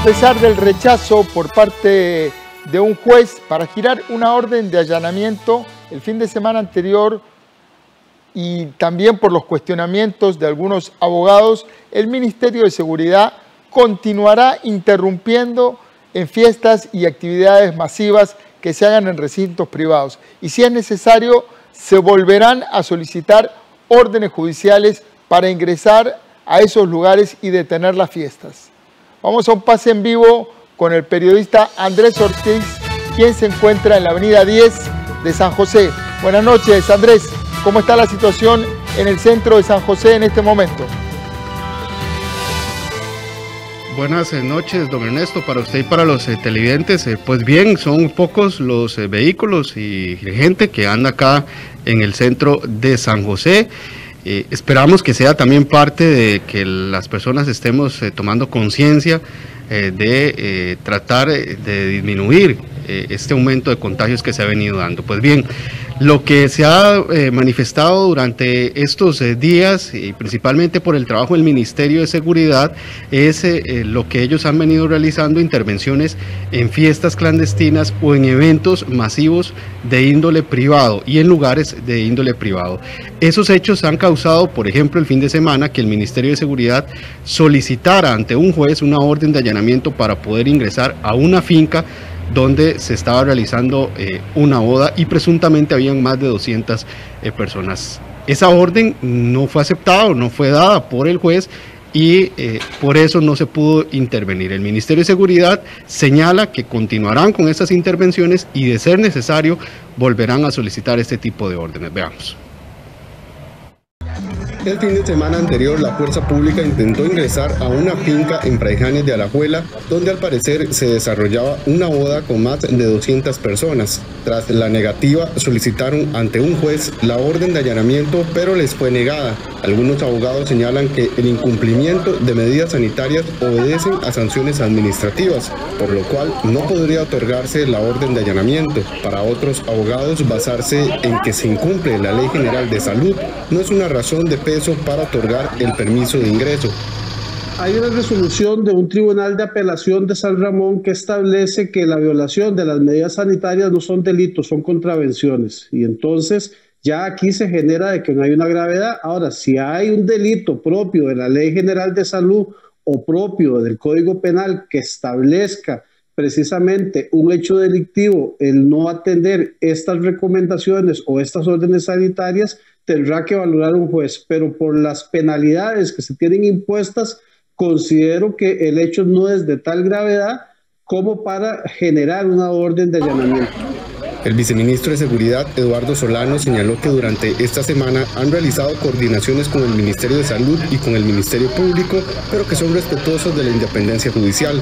pesar del rechazo por parte de un juez para girar una orden de allanamiento el fin de semana anterior y también por los cuestionamientos de algunos abogados, el Ministerio de Seguridad continuará interrumpiendo en fiestas y actividades masivas que se hagan en recintos privados. Y si es necesario, se volverán a solicitar órdenes judiciales para ingresar a esos lugares y detener las fiestas. Vamos a un pase en vivo con el periodista Andrés Ortiz, quien se encuentra en la avenida 10 de San José. Buenas noches, Andrés. ¿Cómo está la situación en el centro de San José en este momento? Buenas noches, don Ernesto, para usted y para los televidentes. Pues bien, son pocos los vehículos y gente que anda acá en el centro de San José. Esperamos que sea también parte de que las personas estemos tomando conciencia de tratar de disminuir este aumento de contagios que se ha venido dando. Pues bien, lo que se ha manifestado durante estos días, y principalmente por el trabajo del Ministerio de Seguridad, es lo que ellos han venido realizando, intervenciones en fiestas clandestinas o en eventos masivos de índole privado y en lugares de índole privado. Esos hechos han causado, por ejemplo, el fin de semana que el Ministerio de Seguridad solicitara ante un juez una orden de allanamiento para poder ingresar a una finca donde se estaba realizando una boda y presuntamente habían más de 200 personas. Esa orden no fue aceptada o no fue dada por el juez y por eso no se pudo intervenir. El Ministerio de Seguridad señala que continuarán con estas intervenciones y, de ser necesario, volverán a solicitar este tipo de órdenes. Veamos. El fin de semana anterior, la fuerza pública intentó ingresar a una finca en Fraijanes de Alajuela, donde al parecer se desarrollaba una boda con más de 200 personas. Tras la negativa, solicitaron ante un juez la orden de allanamiento, pero les fue negada. Algunos abogados señalan que el incumplimiento de medidas sanitarias obedecen a sanciones administrativas, por lo cual no podría otorgarse la orden de allanamiento. Para otros abogados, basarse en que se incumple la Ley General de Salud no es una razón de peso para otorgar el permiso de ingreso. Hay una resolución de un tribunal de apelación de San Ramón que establece que la violación de las medidas sanitarias no son delitos, son contravenciones. Y entonces ya aquí se genera de que no hay una gravedad. Ahora, si hay un delito propio de la Ley General de Salud o propio del Código Penal que establezca precisamente un hecho delictivo, el no atender estas recomendaciones o estas órdenes sanitarias, tendrá que valorar un juez, pero por las penalidades que se tienen impuestas, considero que el hecho no es de tal gravedad como para generar una orden de allanamiento. El viceministro de Seguridad, Eduardo Solano, señaló que durante esta semana han realizado coordinaciones con el Ministerio de Salud y con el Ministerio Público, pero que son respetuosos de la independencia judicial.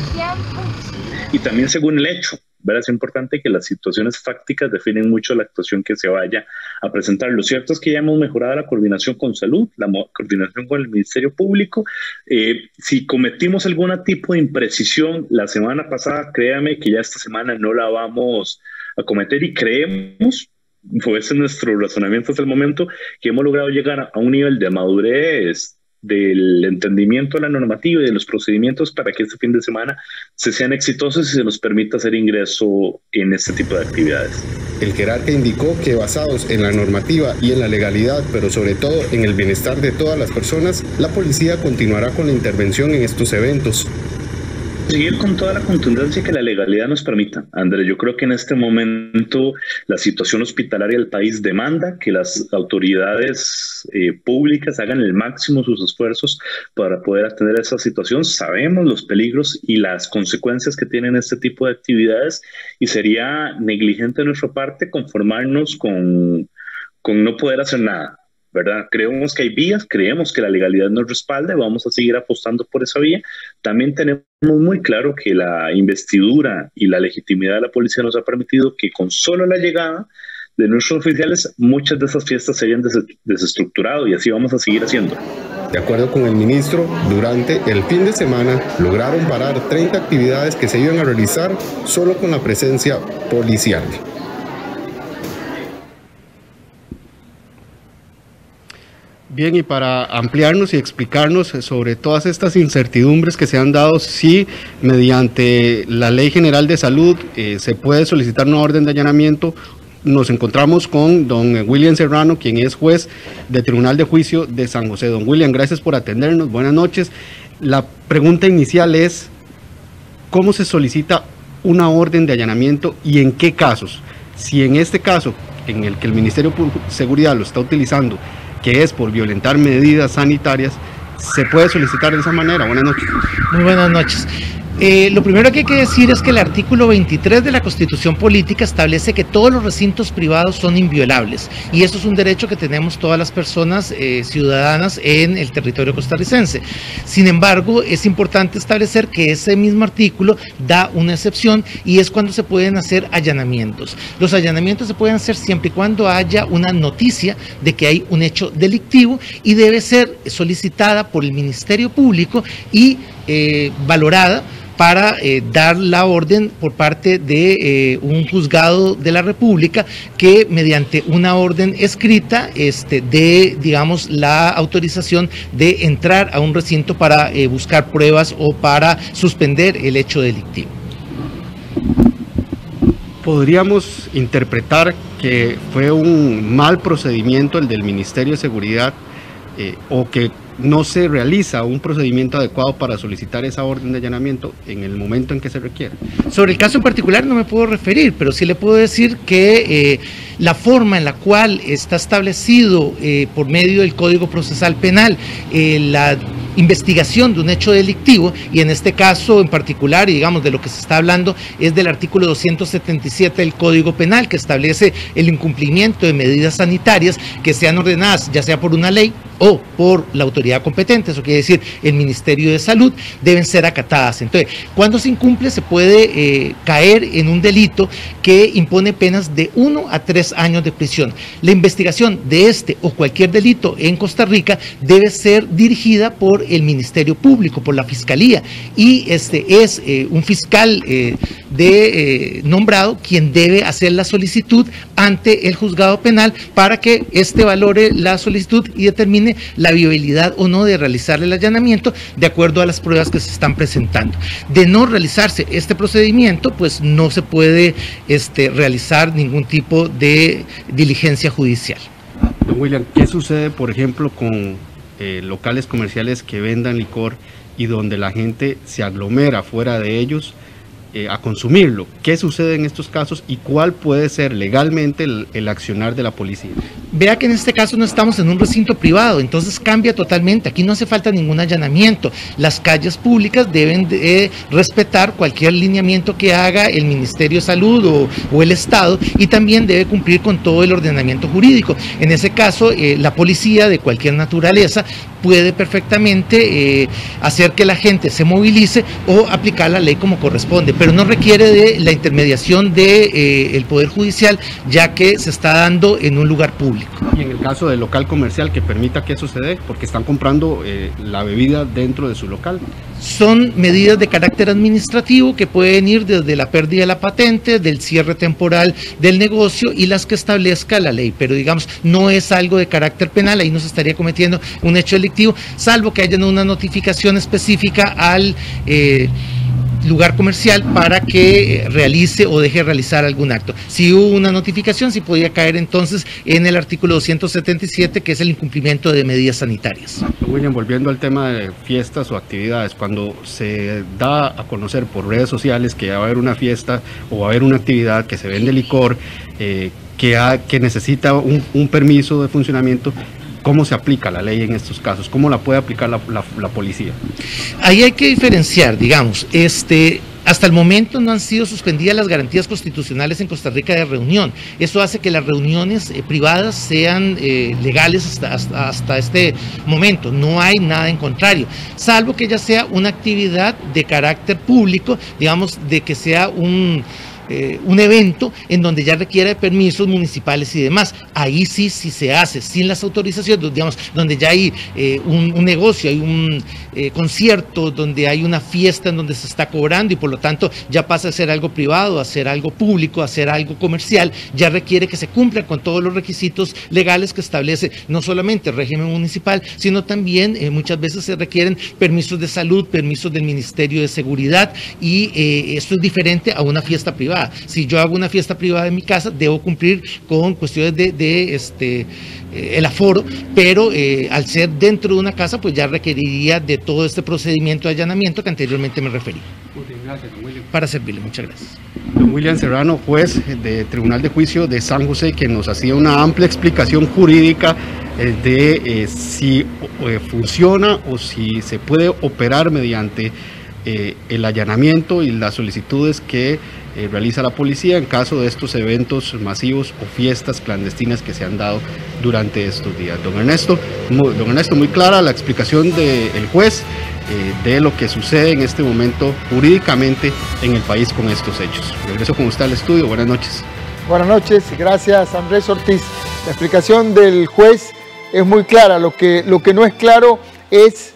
Y también según el hecho, ¿verdad? Es importante que las situaciones fácticas definen mucho la actuación que se vaya a presentar. Lo cierto es que ya hemos mejorado la coordinación con salud, la coordinación con el Ministerio Público. Si cometimos algún tipo de imprecisión la semana pasada, créame que ya esta semana no la vamos a cometer y creemos, pues ese es nuestro razonamiento hasta el momento, que hemos logrado llegar a un nivel de madurez del entendimiento de la normativa y de los procedimientos para que este fin de semana se sean exitosos y se nos permita hacer ingreso en este tipo de actividades. El jerarca indicó que basados en la normativa y en la legalidad, pero sobre todo en el bienestar de todas las personas, la policía continuará con la intervención en estos eventos. Seguir con toda la contundencia que la legalidad nos permita. Andrés, yo creo que en este momento la situación hospitalaria del país demanda que las autoridades públicas hagan el máximo sus esfuerzos para poder atender esa situación. Sabemos los peligros y las consecuencias que tienen este tipo de actividades y sería negligente de nuestra parte conformarnos con no poder hacer nada, ¿verdad? Creemos que hay vías, creemos que la legalidad nos respalda y vamos a seguir apostando por esa vía. También tenemos muy claro que la investidura y la legitimidad de la policía nos ha permitido que con solo la llegada de nuestros oficiales muchas de esas fiestas se hayan desestructurado y así vamos a seguir haciendo. De acuerdo con el ministro, durante el fin de semana lograron parar 30 actividades que se iban a realizar solo con la presencia policial. Bien, y para ampliarnos y explicarnos sobre todas estas incertidumbres que se han dado, si mediante la Ley General de Salud se puede solicitar una orden de allanamiento, nos encontramos con don William Serrano, quien es juez del Tribunal de Juicio de San José. Don William, gracias por atendernos, buenas noches. La pregunta inicial es, ¿cómo se solicita una orden de allanamiento y en qué casos? Si en este caso, en el que el Ministerio de Seguridad lo está utilizando, que es por violentar medidas sanitarias, ¿se puede solicitar de esa manera? Buenas noches. Muy buenas noches. Lo primero que hay que decir es que el artículo 23 de la Constitución Política establece que todos los recintos privados son inviolables, y eso es un derecho que tenemos todas las personas ciudadanas en el territorio costarricense. Sin embargo, es importante establecer que ese mismo artículo da una excepción, y es cuando se pueden hacer allanamientos. Los allanamientos se pueden hacer siempre y cuando haya una noticia de que hay un hecho delictivo, y debe ser solicitada por el Ministerio Público y valorada para dar la orden por parte de un juzgado de la República, que mediante una orden escrita dé, digamos, la autorización de entrar a un recinto para buscar pruebas o para suspender el hecho delictivo. ¿Podríamos interpretar que fue un mal procedimiento el del Ministerio de Seguridad o que no se realiza un procedimiento adecuado para solicitar esa orden de allanamiento en el momento en que se requiere? Sobre el caso en particular no me puedo referir, pero sí le puedo decir que la forma en la cual está establecido por medio del Código Procesal Penal la investigación de un hecho delictivo, y en este caso en particular, y digamos de lo que se está hablando, es del artículo 277 del Código Penal, que establece el incumplimiento de medidas sanitarias que sean ordenadas ya sea por una ley o por la autoridad competente, eso quiere decir el Ministerio de Salud, deben ser acatadas. Entonces, cuando se incumple se puede caer en un delito que impone penas de 1 a 3 años de prisión. La investigación de este o cualquier delito en Costa Rica debe ser dirigida por el Ministerio Público, por la Fiscalía, y es un fiscal nombrado quien debe hacer la solicitud ante el juzgado penal para que valore la solicitud y determine la viabilidad o no de realizar el allanamiento de acuerdo a las pruebas que se están presentando. De no realizarse este procedimiento, pues no se puede realizar ningún tipo de diligencia judicial. Don William, ¿qué sucede, por ejemplo, con locales comerciales que vendan licor y donde la gente se aglomera fuera de ellos a consumirlo? ¿Qué sucede en estos casos y cuál puede ser legalmente el accionar de la policía? Vea que en este caso no estamos en un recinto privado, entonces cambia totalmente. Aquí no hace falta ningún allanamiento. Las calles públicas deben de respetar cualquier lineamiento que haga el Ministerio de Salud o el Estado, y también debe cumplir con todo el ordenamiento jurídico. En ese caso, la policía de cualquier naturaleza puede perfectamente hacer que la gente se movilice o aplicar la ley como corresponde, pero no requiere de la intermediación del Poder Judicial, ya que se está dando en un lugar público. Y en el caso del local comercial que permita que eso se dé, porque están comprando la bebida dentro de su local. Son medidas de carácter administrativo que pueden ir desde la pérdida de la patente, del cierre temporal del negocio y las que establezca la ley, pero digamos, no es algo de carácter penal, ahí no se estaría cometiendo un hecho delictivo, salvo que haya una notificación específica al lugar comercial para que realice o deje de realizar algún acto. Si hubo una notificación, sí podría caer entonces en el artículo 277, que es el incumplimiento de medidas sanitarias. William, volviendo al tema de fiestas o actividades, cuando se da a conocer por redes sociales que va a haber una fiesta o va a haber una actividad que se vende licor, que necesita un permiso de funcionamiento, ¿cómo se aplica la ley en estos casos? ¿Cómo la puede aplicar la policía? Ahí hay que diferenciar, digamos, hasta el momento no han sido suspendidas las garantías constitucionales en Costa Rica de reunión. Eso hace que las reuniones privadas sean legales hasta este momento. No hay nada en contrario, salvo que ya sea una actividad de carácter público, digamos, de que sea un evento en donde ya requiere permisos municipales y demás. Ahí sí se hace, sin las autorizaciones, digamos, donde ya hay un negocio, hay un concierto, donde hay una fiesta en donde se está cobrando y por lo tanto ya pasa a ser algo privado, a ser algo público, a ser algo comercial, ya requiere que se cumplan con todos los requisitos legales que establece no solamente el régimen municipal, sino también muchas veces se requieren permisos de salud, permisos del Ministerio de Seguridad, y esto es diferente a una fiesta privada. Si yo hago una fiesta privada en mi casa, debo cumplir con cuestiones de el aforo, pero al ser dentro de una casa, pues ya requeriría de todo este procedimiento de allanamiento que anteriormente me referí. Gracias, don William. Para servirle, muchas gracias. Don William Serrano, juez de Tribunal de Juicio de San José, que nos hacía una amplia explicación jurídica de si funciona o si se puede operar mediante el allanamiento y las solicitudes que realiza la policía en caso de estos eventos masivos o fiestas clandestinas que se han dado durante estos días. Don Ernesto, muy clara la explicación del juez de lo que sucede en este momento jurídicamente en el país con estos hechos. Regreso con usted al estudio. Buenas noches. Buenas noches, gracias Andrés Ortiz. La explicación del juez es muy clara. Lo que no es claro es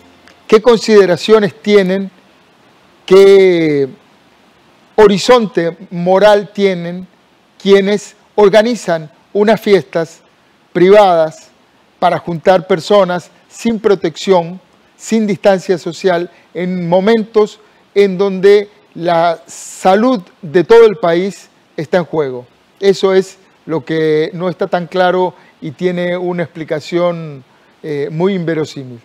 qué consideraciones tienen, qué horizonte moral tienen quienes organizan unas fiestas privadas para juntar personas sin protección, sin distancia social, en momentos en donde la salud de todo el país está en juego. Eso es lo que no está tan claro y tiene una explicación muy inverosímil.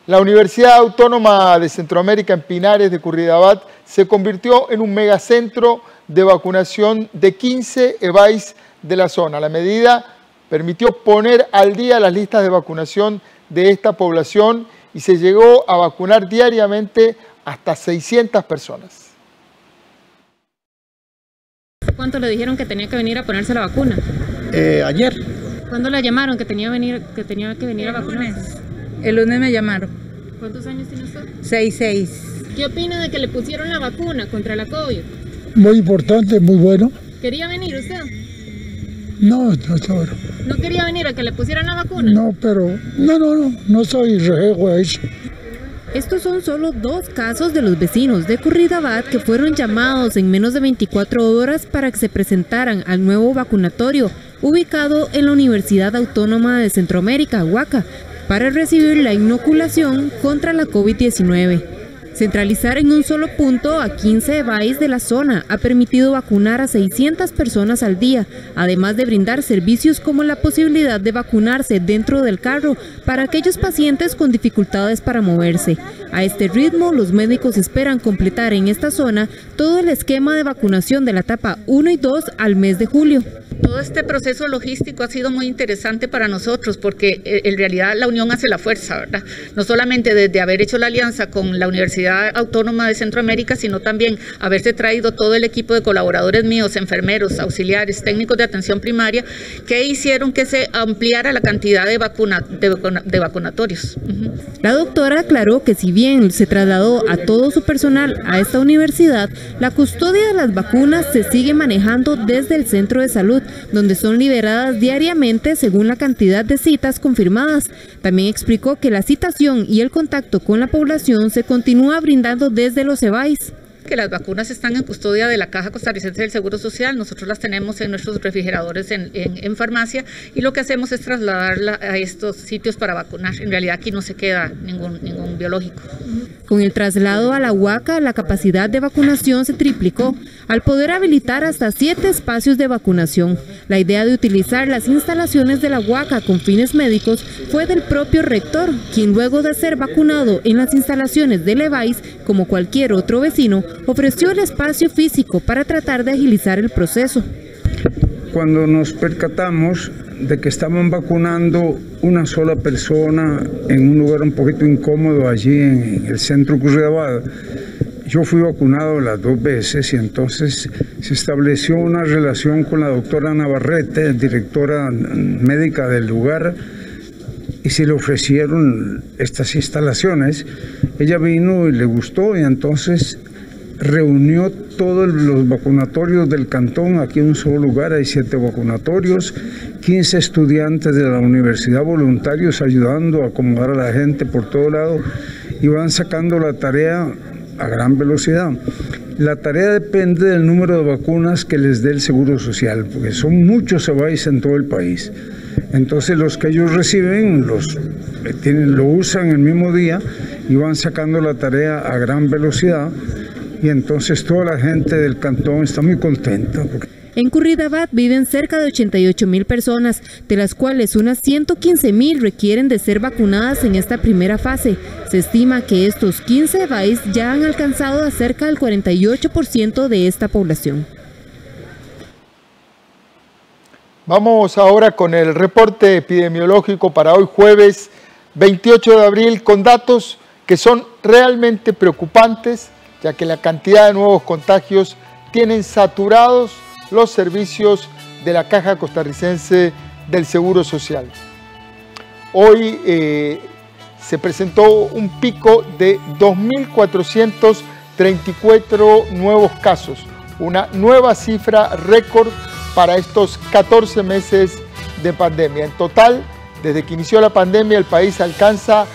La Universidad Autónoma de Centroamérica en Pinares de Curridabat se convirtió en un megacentro de vacunación de 15 EBAIS de la zona. La medida permitió poner al día las listas de vacunación de esta población y se llegó a vacunar diariamente hasta 600 personas. ¿Cuánto le dijeron que tenía que venir a ponerse la vacuna? Ayer. ¿Cuándo la llamaron que tenía que venir a vacunarse? El lunes me llamaron. ¿Cuántos años tiene usted? 6. ¿Qué opina de que le pusieron la vacuna contra la COVID? Muy importante, muy bueno. ¿Quería venir usted? No, no seguro. ¿No quería venir a que le pusieran la vacuna? No, pero no soy rejego a eso. Estos son solo 2 casos de los vecinos de Curridabat que fueron llamados en menos de 24 horas para que se presentaran al nuevo vacunatorio ubicado en la Universidad Autónoma de Centroamérica, UACA, para recibir la inoculación contra la COVID-19. Centralizar en un solo punto a 15 EBAIS de la zona ha permitido vacunar a 600 personas al día, además de brindar servicios como la posibilidad de vacunarse dentro del carro para aquellos pacientes con dificultades para moverse. A este ritmo, los médicos esperan completar en esta zona todo el esquema de vacunación de la etapa 1 y 2 al mes de julio. Todo este proceso logístico ha sido muy interesante para nosotros porque en realidad la unión hace la fuerza, ¿verdad? No solamente desde haber hecho la alianza con la Universidad Autónoma de Centroamérica, sino también haberse traído todo el equipo de colaboradores míos, enfermeros, auxiliares, técnicos de atención primaria, que hicieron que se ampliara la cantidad de vacunatorios. La doctora aclaró que si bien se trasladó a todo su personal a esta universidad, la custodia de las vacunas se sigue manejando desde el centro de salud, donde son liberadas diariamente según la cantidad de citas confirmadas. También explicó que la citación y el contacto con la población se continúa brindando desde los EBAIS. Que las vacunas están en custodia de la Caja Costarricense del Seguro Social. Nosotros las tenemos en nuestros refrigeradores en farmacia y lo que hacemos es trasladarla a estos sitios para vacunar. En realidad aquí no se queda ningún biológico. Con el traslado a la UACA, la capacidad de vacunación se triplicó, al poder habilitar hasta 7 espacios de vacunación. La idea de utilizar las instalaciones de la UACA con fines médicos fue del propio rector, quien luego de ser vacunado en las instalaciones del EBAIS, como cualquier otro vecino, ofreció el espacio físico para tratar de agilizar el proceso. Cuando nos percatamos de que estaban vacunando una sola persona en un lugar un poquito incómodo allí en el centro Curridabat, yo fui vacunado las 2 veces y entonces se estableció una relación con la doctora Navarrete, directora médica del lugar, y se le ofrecieron estas instalaciones. Ella vino y le gustó y entonces reunió todos los vacunatorios del cantón aquí en un solo lugar. Hay 7 vacunatorios, 15 estudiantes de la universidad voluntarios ayudando a acomodar a la gente por todo lado y van sacando la tarea a gran velocidad. La tarea depende del número de vacunas que les dé el Seguro Social, porque son muchos CEBAIS en todo el país. Entonces los que ellos reciben lo usan el mismo día y van sacando la tarea a gran velocidad, y entonces toda la gente del cantón está muy contenta. En Curridabat viven cerca de 88.000 personas, de las cuales unas 115.000 requieren de ser vacunadas en esta primera fase. Se estima que estos 15 CEBAIS ya han alcanzado a cerca del 48% de esta población. Vamos ahora con el reporte epidemiológico para hoy jueves 28 de abril, con datos que son realmente preocupantes, ya que la cantidad de nuevos contagios tienen saturados los servicios de la Caja Costarricense del Seguro Social. Hoy se presentó un pico de 2.434 nuevos casos, una nueva cifra récord para estos 14 meses de pandemia. En total, desde que inició la pandemia, el país alcanza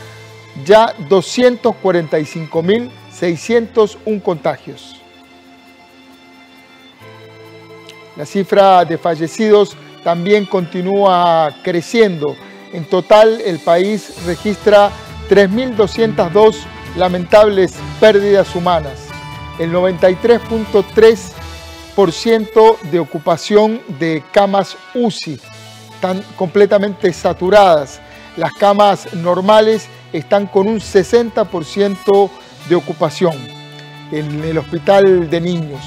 ya 245.601 contagios. La cifra de fallecidos también continúa creciendo. En total, el país registra 3.202 lamentables pérdidas humanas. El 93.3% de ocupación de camas UCI están completamente saturadas. Las camas normales están con un 60% de ocupación en el hospital de niños.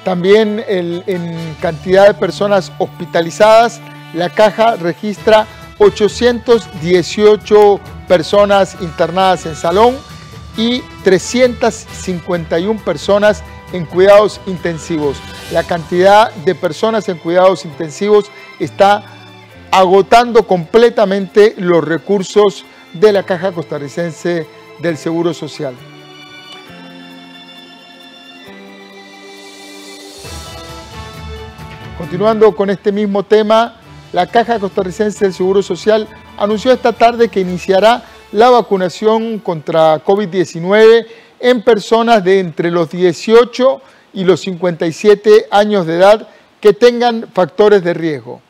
También en cantidad de personas hospitalizadas, la Caja registra 818 personas internadas en salón y 351 personas en cuidados intensivos. La cantidad de personas en cuidados intensivos está agotando completamente los recursos de la Caja Costarricense del Seguro Social. Continuando con este mismo tema, la Caja Costarricense del Seguro Social anunció esta tarde que iniciará la vacunación contra COVID-19 en personas de entre los 18 y los 57 años de edad que tengan factores de riesgo.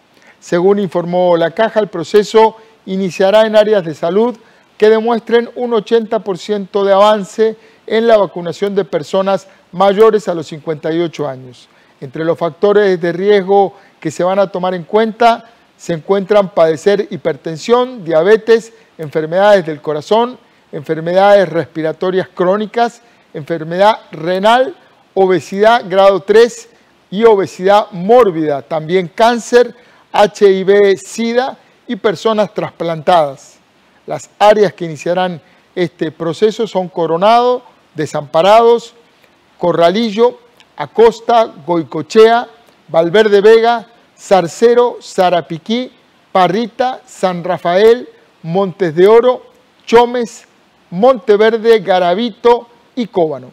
Según informó la Caja, el proceso iniciará en áreas de salud que demuestren un 80% de avance en la vacunación de personas mayores a los 58 años. Entre los factores de riesgo que se van a tomar en cuenta se encuentran padecer hipertensión, diabetes, enfermedades del corazón, enfermedades respiratorias crónicas, enfermedad renal, obesidad grado 3 y obesidad mórbida, también cáncer, HIV-Sida y personas trasplantadas. Las áreas que iniciarán este proceso son Coronado, Desamparados, Corralillo, Acosta, Goicochea, Valverde Vega, Zarcero, Sarapiquí, Parrita, San Rafael, Montes de Oro, Chomes, Monteverde, Garavito y Cóbano.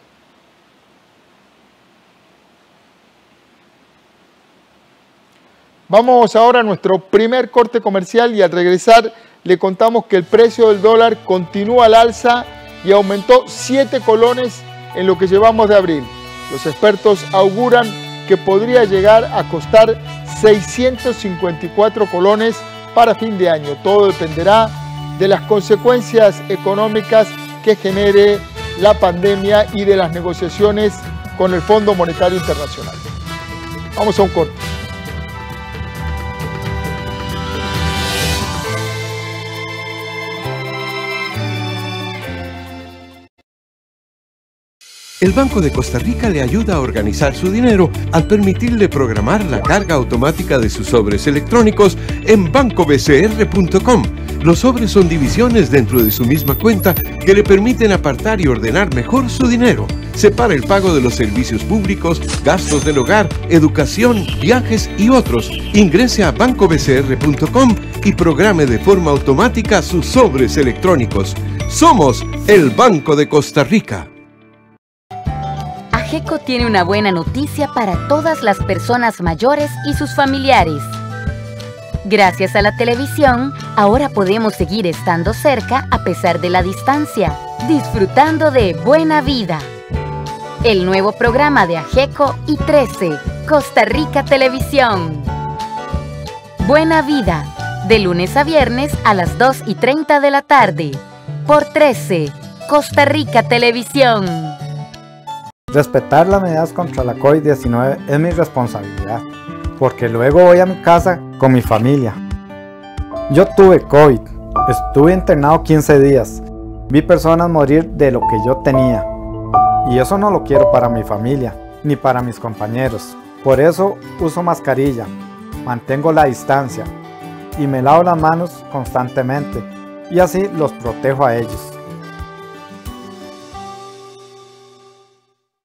Vamos ahora a nuestro primer corte comercial y al regresar le contamos que el precio del dólar continúa al alza y aumentó 7 colones en lo que llevamos de abril. Los expertos auguran que podría llegar a costar 654 colones para fin de año. Todo dependerá de las consecuencias económicas que genere la pandemia y de las negociaciones con el Fondo Monetario Internacional. Vamos a un corte. El Banco de Costa Rica le ayuda a organizar su dinero al permitirle programar la carga automática de sus sobres electrónicos en bancobcr.com. Los sobres son divisiones dentro de su misma cuenta que le permiten apartar y ordenar mejor su dinero. Separa el pago de los servicios públicos, gastos del hogar, educación, viajes y otros. Ingrese a bancobcr.com y programe de forma automática sus sobres electrónicos. Somos el Banco de Costa Rica. AGECO tiene una buena noticia para todas las personas mayores y sus familiares. Gracias a la televisión, ahora podemos seguir estando cerca a pesar de la distancia, disfrutando de Buena Vida. El nuevo programa de AGECO y 13, Costa Rica Televisión. Buena Vida, de lunes a viernes a las 2:30 de la tarde, por 13, Costa Rica Televisión. Respetar las medidas contra la COVID-19 es mi responsabilidad, porque luego voy a mi casa con mi familia. Yo tuve COVID, estuve internado 15 días, vi personas morir de lo que yo tenía, y eso no lo quiero para mi familia, ni para mis compañeros. Por eso uso mascarilla, mantengo la distancia, y me lavo las manos constantemente, y así los protejo a ellos.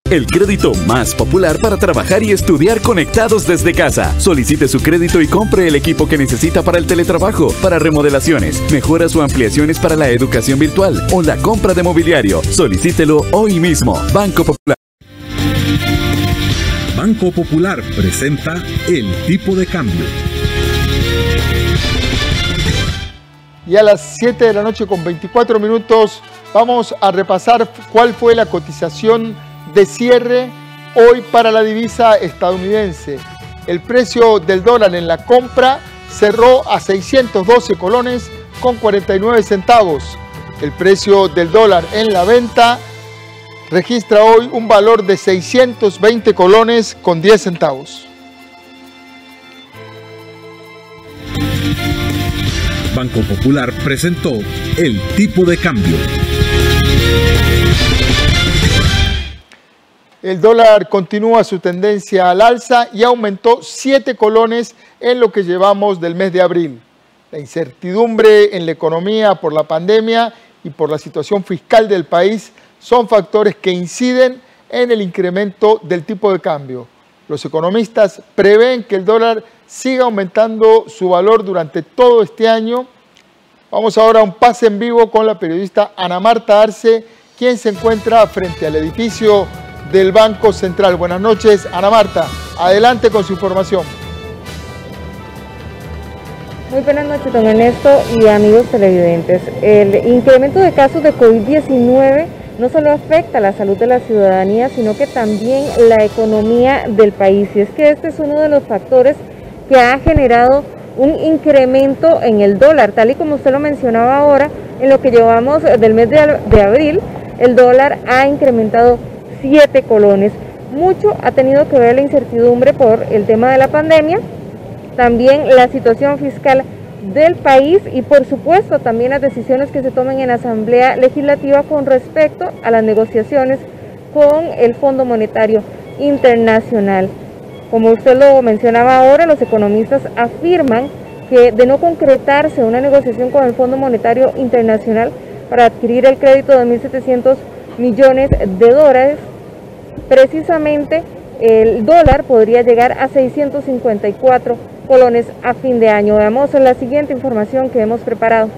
El crédito más popular para trabajar y estudiar conectados desde casa. Solicite su crédito y compre el equipo que necesita para el teletrabajo, para remodelaciones, mejoras o ampliaciones para la educación virtual o la compra de mobiliario. Solicítelo hoy mismo. Banco Popular. Banco Popular presenta el tipo de cambio. Y a las 7 de la noche con 24 minutos vamos a repasar cuál fue la cotización de cierre hoy para la divisa estadounidense. El precio del dólar en la compra cerró a 612 colones con 49 centavos. El precio del dólar en la venta registra hoy un valor de 620 colones con 10 centavos. Banco Popular presentó el tipo de cambio. El dólar continúa su tendencia al alza y aumentó 7 colones en lo que llevamos del mes de abril. La incertidumbre en la economía por la pandemia y por la situación fiscal del país son factores que inciden en el incremento del tipo de cambio. Los economistas prevén que el dólar siga aumentando su valor durante todo este año. Vamos ahora a un pase en vivo con la periodista Ana Marta Arce, quien se encuentra frente al edificio del Banco Central. Buenas noches, Ana Marta. Adelante con su información. Muy buenas noches, don Ernesto y amigos televidentes. El incremento de casos de COVID-19 no solo afecta la salud de la ciudadanía, sino que también la economía del país. Y es que este es uno de los factores que ha generado un incremento en el dólar, tal y como usted lo mencionaba ahora. En lo que llevamos del mes de abril, el dólar ha incrementado 7 colones. Mucho ha tenido que ver la incertidumbre por el tema de la pandemia, también la situación fiscal del país y por supuesto también las decisiones que se tomen en la Asamblea Legislativa con respecto a las negociaciones con el Fondo Monetario Internacional. Como usted lo mencionaba ahora, los economistas afirman que de no concretarse una negociación con el Fondo Monetario Internacional para adquirir el crédito de 1.700 millones de dólares, precisamente el dólar podría llegar a 654 colones a fin de año. Veamos la siguiente información que hemos preparado.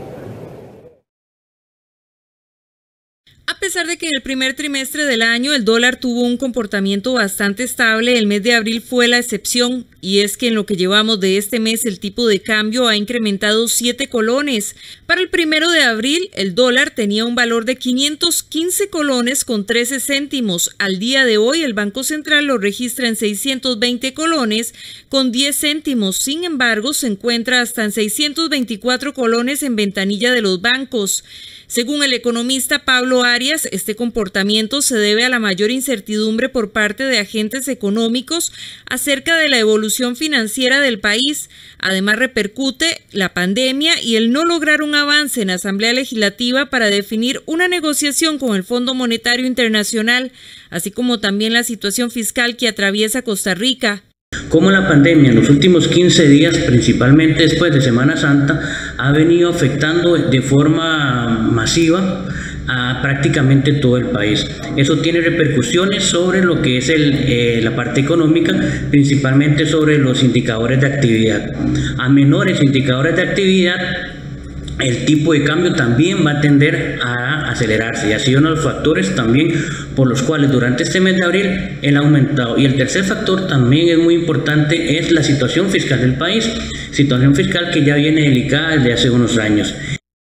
A pesar de que en el primer trimestre del año el dólar tuvo un comportamiento bastante estable, el mes de abril fue la excepción, y es que en lo que llevamos de este mes el tipo de cambio ha incrementado 7 colones. Para el 1 de abril el dólar tenía un valor de 515 colones con 13 céntimos. Al día de hoy el Banco Central lo registra en 620 colones con 10 céntimos. Sin embargo, se encuentra hasta en 624 colones en ventanilla de los bancos. Según el economista Pablo Arias, este comportamiento se debe a la mayor incertidumbre por parte de agentes económicos acerca de la evolución financiera del país. Además, repercute la pandemia y el no lograr un avance en la Asamblea Legislativa para definir una negociación con el Fondo Monetario Internacional, así como también la situación fiscal que atraviesa Costa Rica. Como la pandemia en los últimos 15 días, principalmente después de Semana Santa, ha venido afectando de forma masiva a prácticamente todo el país. Eso tiene repercusiones sobre lo que es la parte económica, principalmente sobre los indicadores de actividad. A menores indicadores de actividad, el tipo de cambio también va a tender a acelerarse, y ha sido uno de los factores también por los cuales durante este mes de abril él ha aumentado. Y el tercer factor también es muy importante, es la situación fiscal del país, situación fiscal que ya viene delicada desde hace unos años.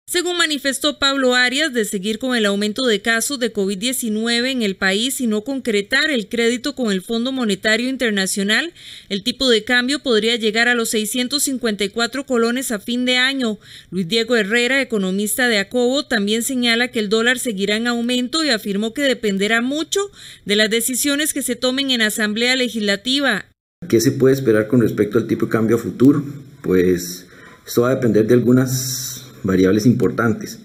Según manifestó Pablo Arias, de seguir con el aumento de casos de COVID-19 en el país y no concretar el crédito con el Fondo Monetario Internacional, el tipo de cambio podría llegar a los 654 colones a fin de año. Luis Diego Herrera, economista de Acobo, también señala que el dólar seguirá en aumento y afirmó que dependerá mucho de las decisiones que se tomen en Asamblea Legislativa. ¿Qué se puede esperar con respecto al tipo de cambio a futuro? Pues esto va a depender de algunas variables importantes.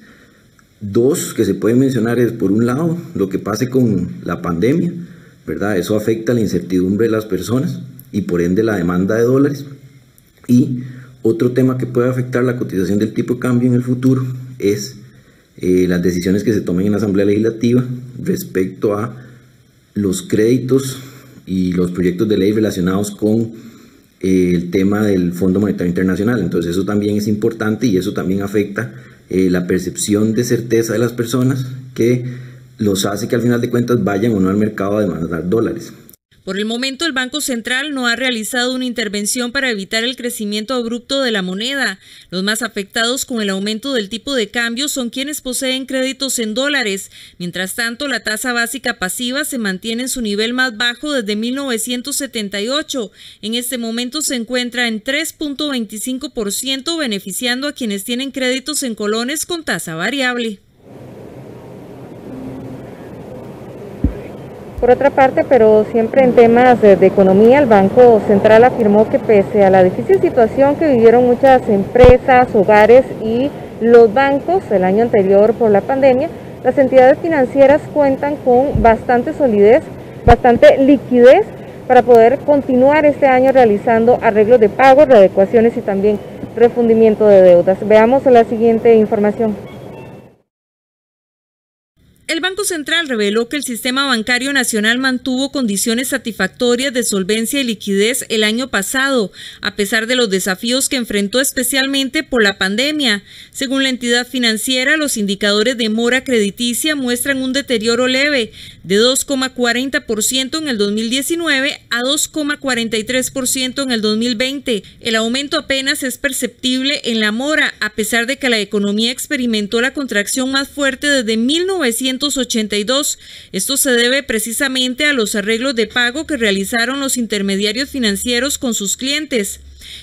Dos que se pueden mencionar es, por un lado, lo que pase con la pandemia, ¿verdad? Eso afecta la incertidumbre de las personas y por ende la demanda de dólares. Y otro tema que puede afectar la cotización del tipo de cambio en el futuro es las decisiones que se tomen en la Asamblea Legislativa respecto a los créditos y los proyectos de ley relacionados con el tema del Fondo Monetario Internacional. Entonces eso también es importante y eso también afecta la percepción de certeza de las personas, que los hace que al final de cuentas vayan o no al mercado a demandar dólares. Por el momento, el Banco Central no ha realizado una intervención para evitar el crecimiento abrupto de la moneda. Los más afectados con el aumento del tipo de cambio son quienes poseen créditos en dólares. Mientras tanto, la tasa básica pasiva se mantiene en su nivel más bajo desde 1978. En este momento se encuentra en 3.25%, beneficiando a quienes tienen créditos en colones con tasa variable. Por otra parte, pero siempre en temas de economía, el Banco Central afirmó que pese a la difícil situación que vivieron muchas empresas, hogares y los bancos el año anterior por la pandemia, las entidades financieras cuentan con bastante solidez, bastante liquidez para poder continuar este año realizando arreglos de pagos, readecuaciones y también refundimiento de deudas. Veamos la siguiente información. El Banco Central reveló que el sistema bancario nacional mantuvo condiciones satisfactorias de solvencia y liquidez el año pasado, a pesar de los desafíos que enfrentó especialmente por la pandemia. Según la entidad financiera, los indicadores de mora crediticia muestran un deterioro leve de 2,40% en el 2019 a 2,43% en el 2020. El aumento apenas es perceptible en la mora, a pesar de que la economía experimentó la contracción más fuerte desde 1982. Esto se debe precisamente a los arreglos de pago que realizaron los intermediarios financieros con sus clientes.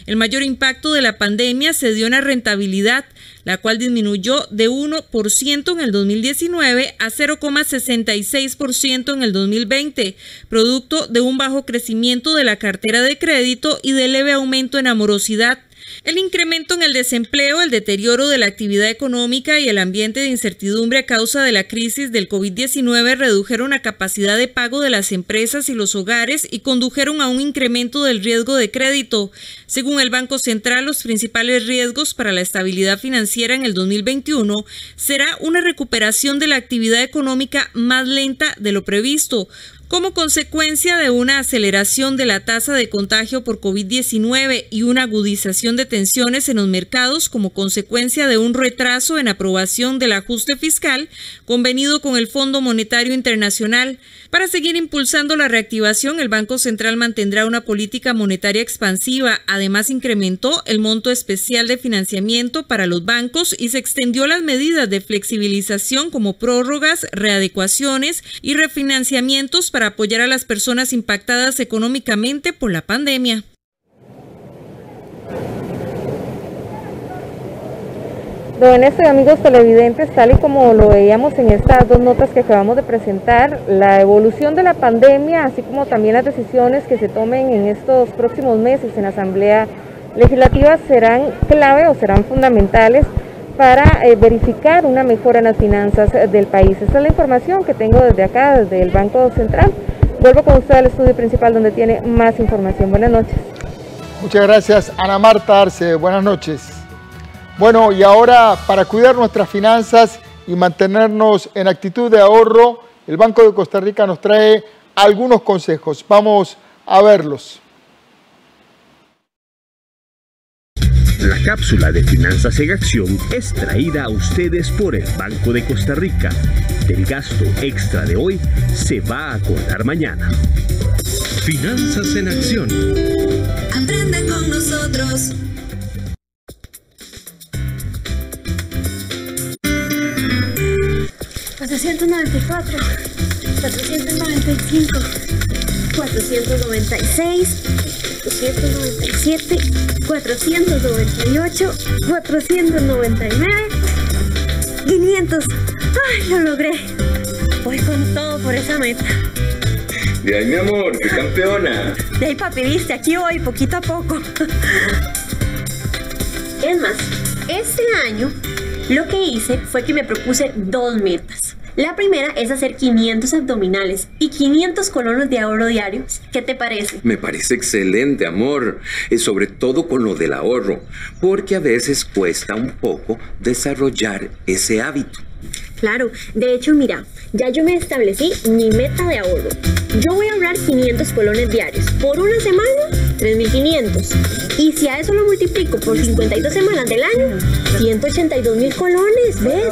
El mayor impacto de la pandemia se dio en la rentabilidad, la cual disminuyó de 1% en el 2019 a 0,66% en el 2020, producto de un bajo crecimiento de la cartera de crédito y de leve aumento en la morosidad. El incremento en el desempleo, el deterioro de la actividad económica y el ambiente de incertidumbre a causa de la crisis del COVID-19 redujeron la capacidad de pago de las empresas y los hogares y condujeron a un incremento del riesgo de crédito. Según el Banco Central, los principales riesgos para la estabilidad financiera en el 2021 será una recuperación de la actividad económica más lenta de lo previsto, como consecuencia de una aceleración de la tasa de contagio por COVID-19 y una agudización de tensiones en los mercados como consecuencia de un retraso en aprobación del ajuste fiscal convenido con el Fondo Monetario Internacional. Para seguir impulsando la reactivación, el Banco Central mantendrá una política monetaria expansiva. Además, incrementó el monto especial de financiamiento para los bancos y se extendió las medidas de flexibilización como prórrogas, readecuaciones y refinanciamientos para apoyar a las personas impactadas económicamente por la pandemia. Don Ernesto y amigos televidentes, tal y como lo veíamos en estas dos notas que acabamos de presentar, la evolución de la pandemia, así como también las decisiones que se tomen en estos próximos meses en la Asamblea Legislativa serán clave o serán fundamentales para verificar una mejora en las finanzas del país. Esa es la información que tengo desde acá, desde el Banco Central. Vuelvo con usted al estudio principal donde tiene más información. Buenas noches. Muchas gracias, Ana Marta Arce. Buenas noches. Bueno, y ahora para cuidar nuestras finanzas y mantenernos en actitud de ahorro, el Banco de Costa Rica nos trae algunos consejos. Vamos a verlos. La cápsula de Finanzas en Acción es traída a ustedes por el Banco de Costa Rica. Del gasto extra de hoy se va a acordar mañana. Finanzas en Acción. Aprende con nosotros. $494, $495, $496, $497, $498, $499, $500. ¡Ay, lo logré! Voy con todo por esa meta. De ahí, mi amor, qué campeona. De ahí, papi, viste, aquí voy, poquito a poco. Es más, este año lo que hice fue que me propuse 2 metas. La primera es hacer 500 abdominales y 500 colonos de ahorro diarios. ¿Qué te parece? Me parece excelente, amor. Sobre todo con lo del ahorro, porque a veces cuesta un poco desarrollar ese hábito. Claro, de hecho, mira, ya yo me establecí mi meta de ahorro. Yo voy a ahorrar 500 colones diarios. Por una semana, 3.500. Y si a eso lo multiplico por 52 semanas del año, 182.000 colones, ¿ves?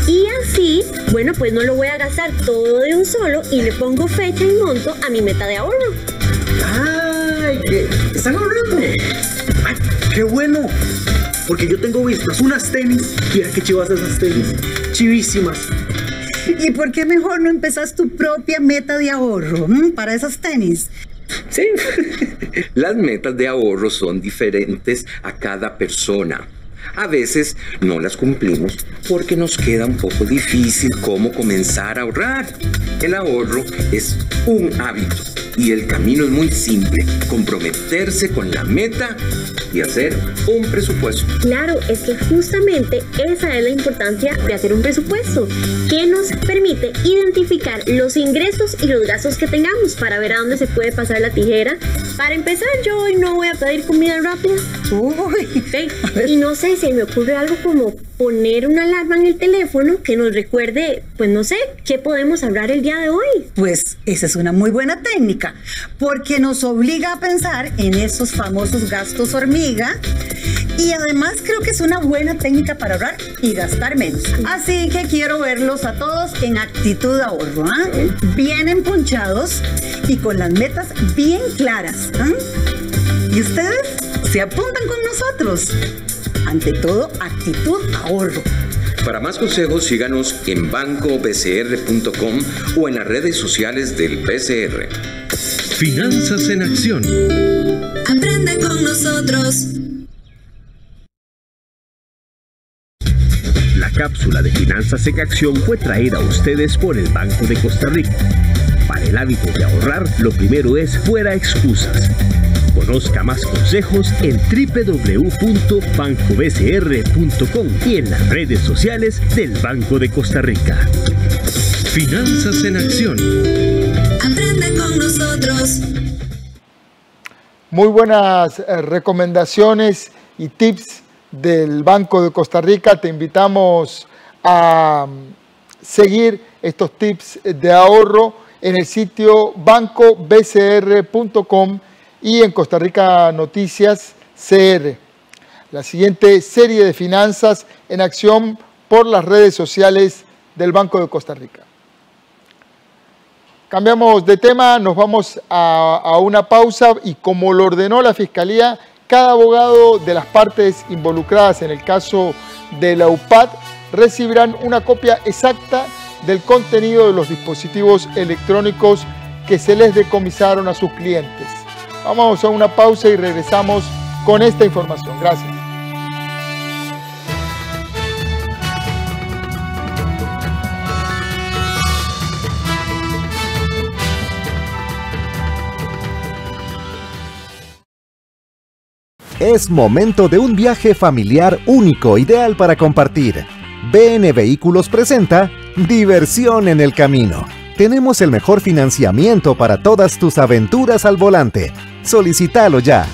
Y así, bueno, pues no lo voy a gastar todo de un solo y le pongo fecha y monto a mi meta de ahorro. ¡Ay! ¿Qué? ¿Están ahorrando? ¡Ay, qué bueno! Porque yo tengo vistas unas tenis. Mira qué chivas esas tenis. Chivísimas. ¿Y por qué mejor no empezás tu propia meta de ahorro para esas tenis? Sí, las metas de ahorro son diferentes a cada persona. A veces no las cumplimos porque nos queda un poco difícil cómo comenzar a ahorrar. El ahorro es un hábito y el camino es muy simple: comprometerse con la meta y hacer un presupuesto. Claro, es que justamente esa es la importancia de hacer un presupuesto, que nos permite identificar los ingresos y los gastos que tengamos para ver a dónde se puede pasar la tijera. Para empezar, yo hoy no voy a pedir comida rápida. Uy, y no sé, se me ocurre algo como poner una alarma en el teléfono que nos recuerde, pues no sé, qué podemos hablar el día de hoy. Pues esa es una muy buena técnica, porque nos obliga a pensar en esos famosos gastos hormiga, y además creo que es una buena técnica para ahorrar y gastar menos. Así que quiero verlos a todos en actitud de ahorro, bien emponchados y con las metas bien claras. ¿Y ustedes se apuntan con nosotros? Ante todo, actitud ahorro. Para más consejos, síganos en bancobcr.com o en las redes sociales del BCR. Finanzas en Acción. Aprende con nosotros. La cápsula de Finanzas en Acción fue traída a ustedes por el Banco de Costa Rica. Para el hábito de ahorrar, lo primero es fuera excusas. Conozca más consejos en www.bancobcr.com y en las redes sociales del Banco de Costa Rica. Finanzas en Acción. Aprende con nosotros. Muy buenas recomendaciones y tips del Banco de Costa Rica. Te invitamos a seguir estos tips de ahorro en el sitio bancobcr.com y en Costa Rica Noticias CR. La siguiente serie de Finanzas en Acción por las redes sociales del Banco de Costa Rica. Cambiamos de tema, nos vamos a una pausa y como lo ordenó la Fiscalía, cada abogado de las partes involucradas en el caso de la UPAD recibirán una copia exacta del contenido de los dispositivos electrónicos que se les decomisaron a sus clientes. Vamos a una pausa y regresamos con esta información. Gracias. Es momento de un viaje familiar único, ideal para compartir. BN Vehículos presenta Diversión en el Camino. Tenemos el mejor financiamiento para todas tus aventuras al volante. Solicítalo ya.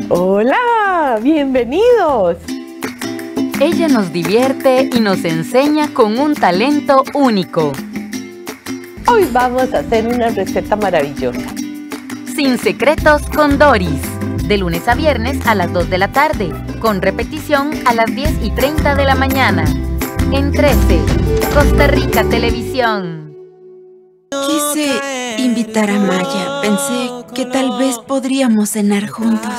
¡Hola! ¡Bienvenidos! Ella nos divierte y nos enseña con un talento único. Hoy vamos a hacer una receta maravillosa. Sin secretos con Doris. de lunes a viernes a las 2 de la tarde, con repetición a las 10:30 de la mañana. En 13, Costa Rica Televisión. Quise invitar a Maya. Pensé que tal vez podríamos cenar juntos.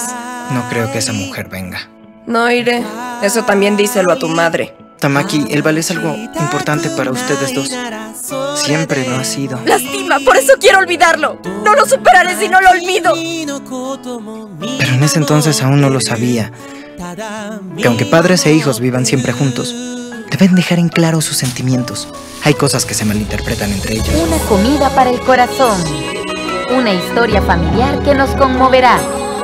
No creo que esa mujer venga. No iré. Eso también díselo a tu madre. Tamaki, el ballet es algo importante para ustedes dos. Siempre lo ha sido. ¡Lastima! ¡Por eso quiero olvidarlo! ¡No lo superaré si no lo olvido! Pero en ese entonces aún no lo sabía. Que aunque padres e hijos vivan siempre juntos, deben dejar en claro sus sentimientos. Hay cosas que se malinterpretan entre ellos. Una comida para el corazón. Una historia familiar que nos conmoverá.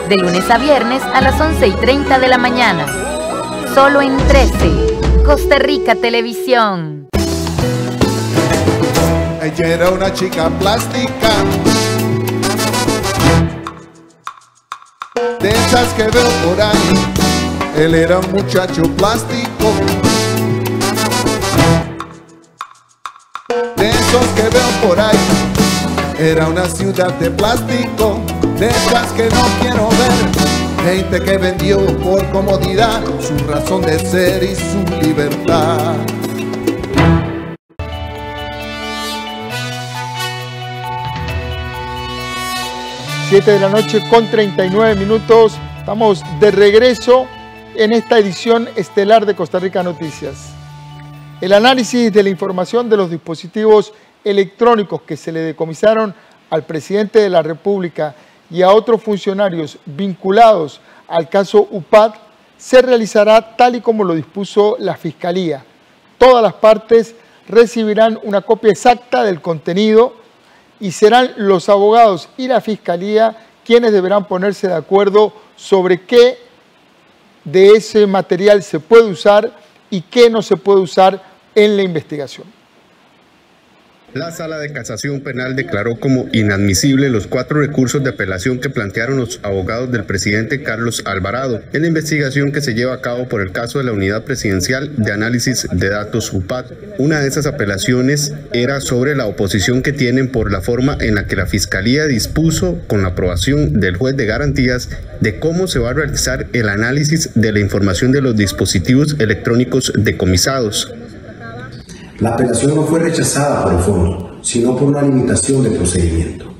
De lunes a viernes a las 11:30 de la mañana. Solo en 13. Costa Rica Televisión. Ella era una chica plástica, de esas que veo por ahí. Él era un muchacho plástico, de esos que veo por ahí. Era una ciudad de plástico, de esas que no quiero ver. Gente que vendió por comodidad su razón de ser y su libertad. Siete de la noche con 39 minutos. Estamos de regreso en esta edición estelar de Costa Rica Noticias. El análisis de la información de los dispositivos electrónicos que se le decomisaron al presidente de la República y a otros funcionarios vinculados al caso UPAD se realizará tal y como lo dispuso la Fiscalía. Todas las partes recibirán una copia exacta del contenido y serán los abogados y la Fiscalía quienes deberán ponerse de acuerdo sobre qué de ese material se puede usar y qué no se puede usar en la investigación. La Sala de Casación Penal declaró como inadmisible los 4 recursos de apelación que plantearon los abogados del presidente Carlos Alvarado en la investigación que se lleva a cabo por el caso de la Unidad Presidencial de Análisis de Datos UPAD. Una de esas apelaciones era sobre la oposición que tienen por la forma en la que la Fiscalía dispuso, con la aprobación del juez de garantías, de cómo se va a realizar el análisis de la información de los dispositivos electrónicos decomisados. La apelación no fue rechazada por el fondo, sino por una limitación de procedimiento.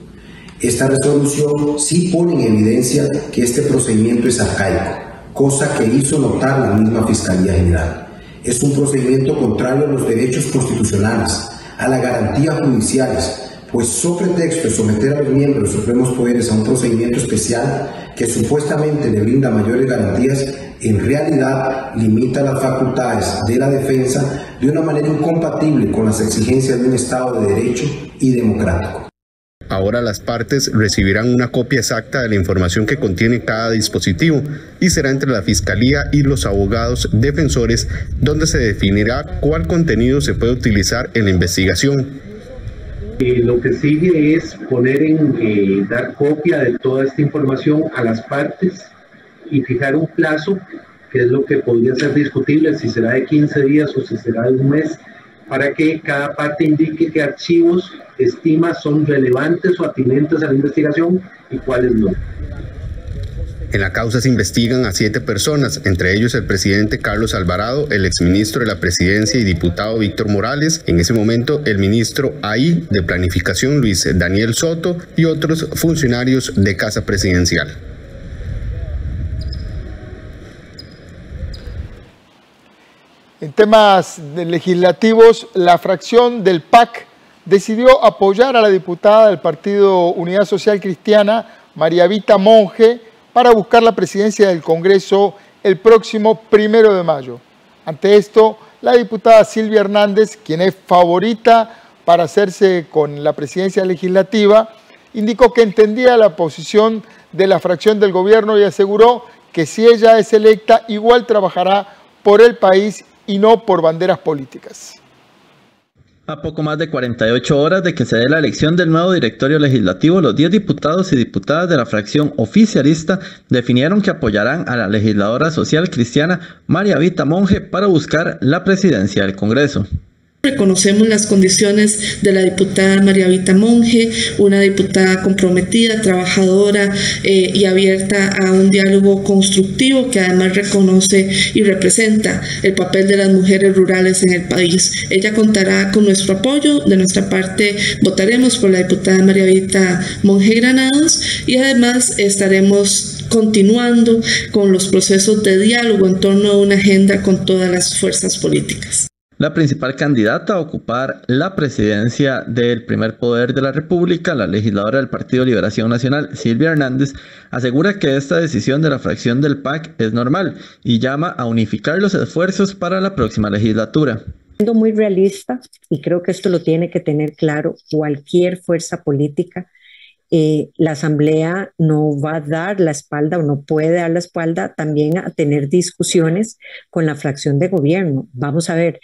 Esta resolución sí pone en evidencia que este procedimiento es arcaico, cosa que hizo notar la misma Fiscalía General. Es un procedimiento contrario a los derechos constitucionales, a las garantías judiciales, pues sobre pretexto de someter a los miembros de los supremos poderes a un procedimiento especial que supuestamente le brinda mayores garantías, en realidad limita las facultades de la defensa de una manera incompatible con las exigencias de un Estado de Derecho y democrático. Ahora las partes recibirán una copia exacta de la información que contiene cada dispositivo y será entre la Fiscalía y los abogados defensores donde se definirá cuál contenido se puede utilizar en la investigación. Lo que sigue es dar copia de toda esta información a las partes y fijar un plazo, que es lo que podría ser discutible, si será de 15 días o si será de un mes, para que cada parte indique qué archivos estima son relevantes o atinentes a la investigación y cuáles no. En la causa se investigan a 7 personas, entre ellos el presidente Carlos Alvarado, el exministro de la Presidencia y diputado Víctor Morales, en ese momento el ministro ahí de Planificación Luis Daniel Soto y otros funcionarios de Casa Presidencial. En temas legislativos, la fracción del PAC decidió apoyar a la diputada del Partido Unidad Social Cristiana, María Vita Monge, para buscar la presidencia del Congreso el próximo 1 de mayo. Ante esto, la diputada Silvia Hernández, quien es favorita para hacerse con la presidencia legislativa, indicó que entendía la posición de la fracción del gobierno y aseguró que si ella es electa, igual trabajará por el país y no por banderas políticas. A poco más de 48 horas de que se dé la elección del nuevo directorio legislativo, los 10 diputados y diputadas de la fracción oficialista definieron que apoyarán a la legisladora social cristiana María Vita Monge para buscar la presidencia del Congreso. Reconocemos las condiciones de la diputada María Vita Monge, una diputada comprometida, trabajadora y abierta a un diálogo constructivo que además reconoce y representa el papel de las mujeres rurales en el país. Ella contará con nuestro apoyo. De nuestra parte votaremos por la diputada María Vita Monge Granados y además estaremos continuando con los procesos de diálogo en torno a una agenda con todas las fuerzas políticas. La principal candidata a ocupar la presidencia del primer poder de la República, la legisladora del Partido Liberación Nacional, Silvia Hernández, asegura que esta decisión de la fracción del PAC es normal y llama a unificar los esfuerzos para la próxima legislatura. Siendo muy realista, y creo que esto lo tiene que tener claro cualquier fuerza política, la Asamblea no va a dar la espalda o no puede dar la espalda también a tener discusiones con la fracción de gobierno. Vamos a ver,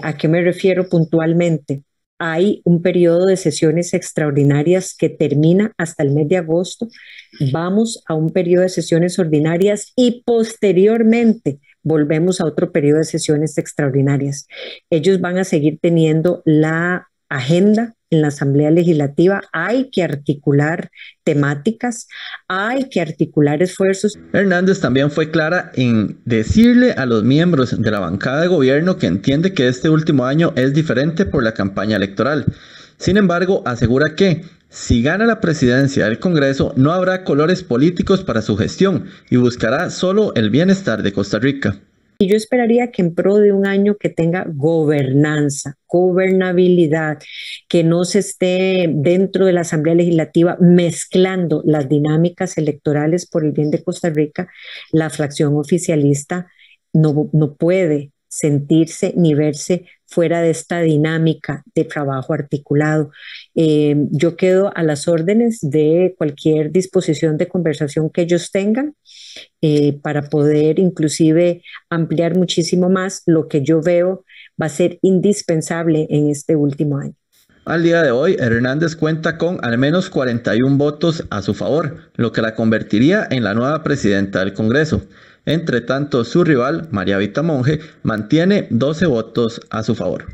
¿a qué me refiero puntualmente? Hay un periodo de sesiones extraordinarias que termina hasta el mes de agosto. Vamos a un periodo de sesiones ordinarias y posteriormente volvemos a otro periodo de sesiones extraordinarias. Ellos van a seguir teniendo la agenda en la Asamblea Legislativa. Hay que articular temáticas, hay que articular esfuerzos. Hernández también fue clara en decirle a los miembros de la bancada de gobierno que entiende que este último año es diferente por la campaña electoral. Sin embargo, asegura que si gana la presidencia del Congreso, no habrá colores políticos para su gestión y buscará solo el bienestar de Costa Rica. Y yo esperaría que en pro de un año que tenga gobernanza, gobernabilidad, que no se esté dentro de la Asamblea Legislativa mezclando las dinámicas electorales por el bien de Costa Rica, la fracción oficialista no puede sentirse ni verse fuera de esta dinámica de trabajo articulado. Yo quedo a las órdenes de cualquier disposición de conversación que ellos tengan para poder inclusive ampliar muchísimo más lo que yo veo va a ser indispensable en este último año. Al día de hoy, Hernández cuenta con al menos 41 votos a su favor, lo que la convertiría en la nueva presidenta del Congreso. Entre tanto, su rival, María Vita Monge, mantiene 12 votos a su favor.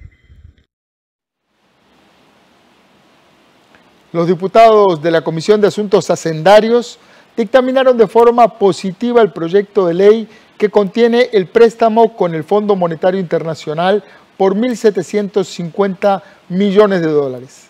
Los diputados de la Comisión de Asuntos Hacendarios dictaminaron de forma positiva el proyecto de ley que contiene el préstamo con el Fondo Monetario Internacional por 1.750 millones de dólares.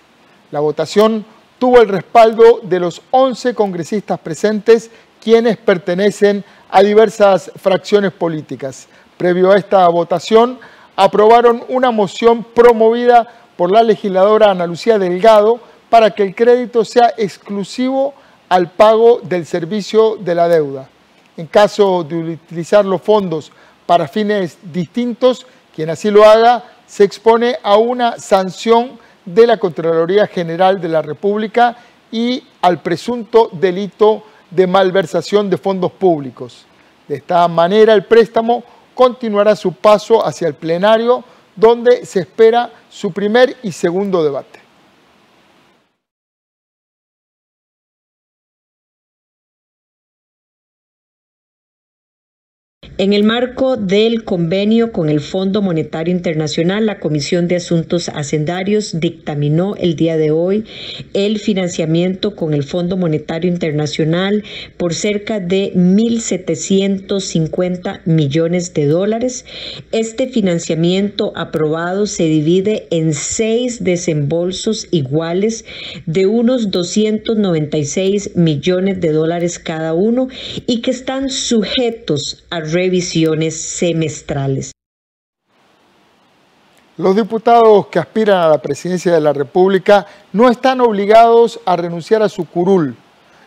La votación tuvo el respaldo de los 11 congresistas presentes, quienes pertenecen a diversas fracciones políticas. Previo a esta votación, aprobaron una moción promovida por la legisladora Ana Lucía Delgado para que el crédito sea exclusivo al pago del servicio de la deuda. En caso de utilizar los fondos para fines distintos, quien así lo haga se expone a una sanción de la Contraloría General de la República y al presunto delito de malversación de fondos públicos. De esta manera, el préstamo continuará su paso hacia el plenario, donde se espera su primer y segundo debate. En el marco del convenio con el Fondo Monetario Internacional, la Comisión de Asuntos Hacendarios dictaminó el día de hoy el financiamiento con el Fondo Monetario Internacional por cerca de 1.750 millones de dólares. Este financiamiento aprobado se divide en 6 desembolsos iguales de unos 296 millones de dólares cada uno y que están sujetos a revisiones semestrales. Los diputados que aspiran a la presidencia de la República no están obligados a renunciar a su curul.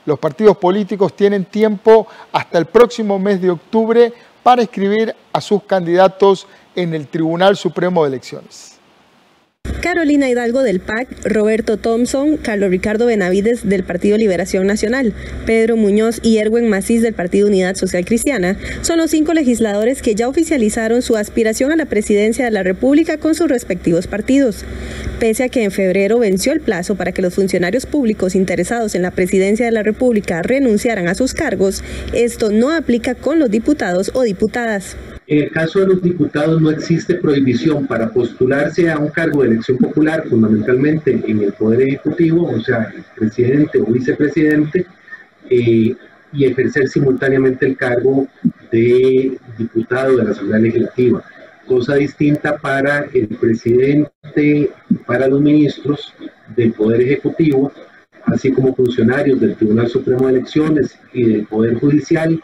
Los partidos políticos tienen tiempo hasta el próximo mes de octubre para inscribir a sus candidatos en el Tribunal Supremo de Elecciones. Carolina Hidalgo del PAC, Roberto Thompson, Carlos Ricardo Benavides del Partido Liberación Nacional, Pedro Muñoz y Erwin Macís del Partido Unidad Social Cristiana son los 5 legisladores que ya oficializaron su aspiración a la presidencia de la República con sus respectivos partidos. Pese a que en febrero venció el plazo para que los funcionarios públicos interesados en la presidencia de la República renunciaran a sus cargos, esto no aplica con los diputados o diputadas. En el caso de los diputados no existe prohibición para postularse a un cargo de elección popular, fundamentalmente en el Poder Ejecutivo, o sea, el presidente o vicepresidente, y ejercer simultáneamente el cargo de diputado de la Asamblea Legislativa. Cosa distinta para el presidente, para los ministros del Poder Ejecutivo, así como funcionarios del Tribunal Supremo de Elecciones y del Poder Judicial,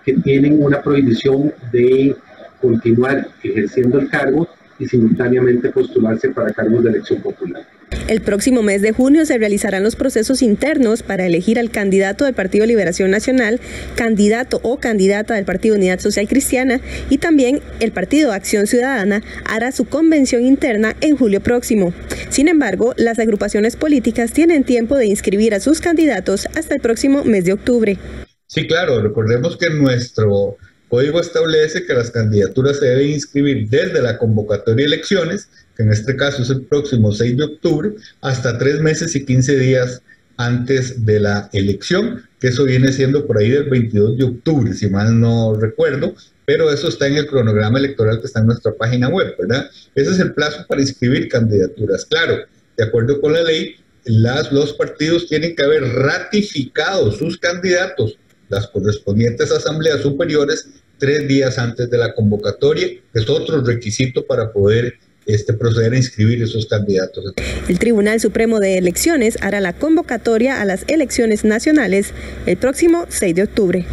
que tienen una prohibición de continuar ejerciendo el cargo y simultáneamente postularse para cargos de elección popular. El próximo mes de junio se realizarán los procesos internos para elegir al candidato del Partido Liberación Nacional, candidato o candidata del Partido Unidad Social Cristiana, y también el Partido Acción Ciudadana hará su convención interna en julio próximo. Sin embargo, las agrupaciones políticas tienen tiempo de inscribir a sus candidatos hasta el próximo mes de octubre. Sí, claro, recordemos que nuestro código establece que las candidaturas se deben inscribir desde la convocatoria de elecciones, que en este caso es el próximo 6 de octubre, hasta 3 meses y 15 días antes de la elección, que eso viene siendo por ahí del 22 de octubre, si mal no recuerdo, pero eso está en el cronograma electoral que está en nuestra página web, ¿verdad? Ese es el plazo para inscribir candidaturas. Claro, de acuerdo con la ley, los partidos tienen que haber ratificado sus candidatos, las correspondientes asambleas superiores, 3 días antes de la convocatoria, que es otro requisito para poder proceder a inscribir esos candidatos. El Tribunal Supremo de Elecciones hará la convocatoria a las elecciones nacionales el próximo 6 de octubre.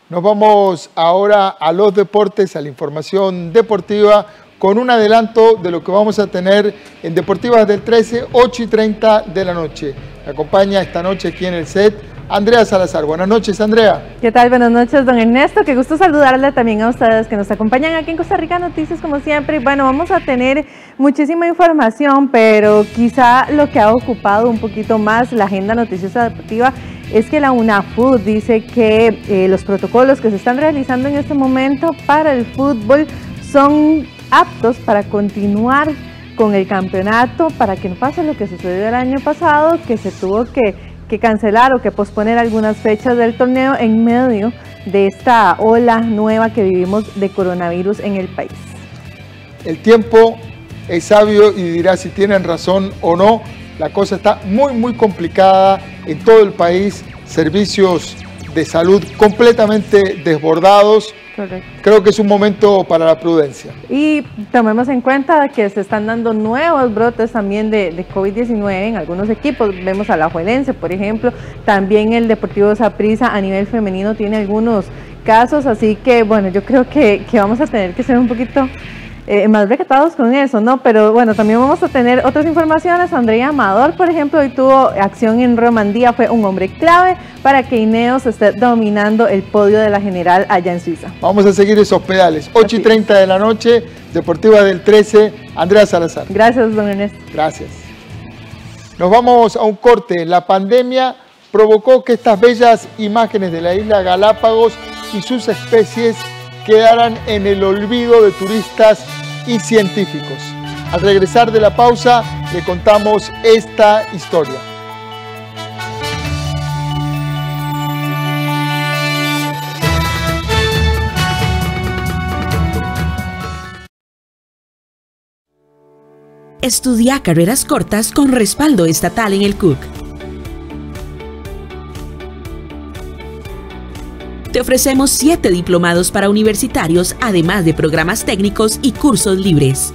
Nos vamos ahora a los deportes, a la información deportiva, con un adelanto de lo que vamos a tener en Deportivas del 13, 8:30 de la noche. Me acompaña esta noche aquí en el set Andrea Salazar. Buenas noches, Andrea. ¿Qué tal? Buenas noches, don Ernesto. Qué gusto saludarle también a ustedes que nos acompañan aquí en Costa Rica Noticias, como siempre. Bueno, vamos a tener muchísima información, pero quizá lo que ha ocupado un poquito más la agenda noticiosa deportiva es que la UNAFUT dice que los protocolos que se están realizando en este momento para el fútbol son aptos para continuar con el campeonato, para que no pase lo que sucedió el año pasado, que se tuvo que cancelar o que posponer algunas fechas del torneo en medio de esta ola nueva que vivimos de coronavirus en el país. El tiempo es sabio y dirá si tienen razón o no. La cosa está muy complicada en todo el país, servicios de salud completamente desbordados. Correcto. Creo que es un momento para la prudencia. Y tomemos en cuenta que se están dando nuevos brotes también de COVID-19 en algunos equipos. Vemos a la Alajuelense, por ejemplo, también el Deportivo Saprissa a nivel femenino tiene algunos casos, así que bueno, yo creo que vamos a tener que ser un poquito más recatados con eso, ¿no? Pero bueno, también vamos a tener otras informaciones. Andrea Amador, por ejemplo, hoy tuvo acción en Romandía, fue un hombre clave para que Ineos esté dominando el podio de la general allá en Suiza. Vamos a seguir esos pedales. 8:30 de la noche, Deportiva del 13, Andrea Salazar. Gracias, don Ernesto. Gracias. Nos vamos a un corte. La pandemia provocó que estas bellas imágenes de la isla Galápagos y sus especies quedaran en el olvido de turistas y científicos. Al regresar de la pausa, le contamos esta historia. Estudia carreras cortas con respaldo estatal en el CUC. Te ofrecemos 7 diplomados para universitarios, además de programas técnicos y cursos libres.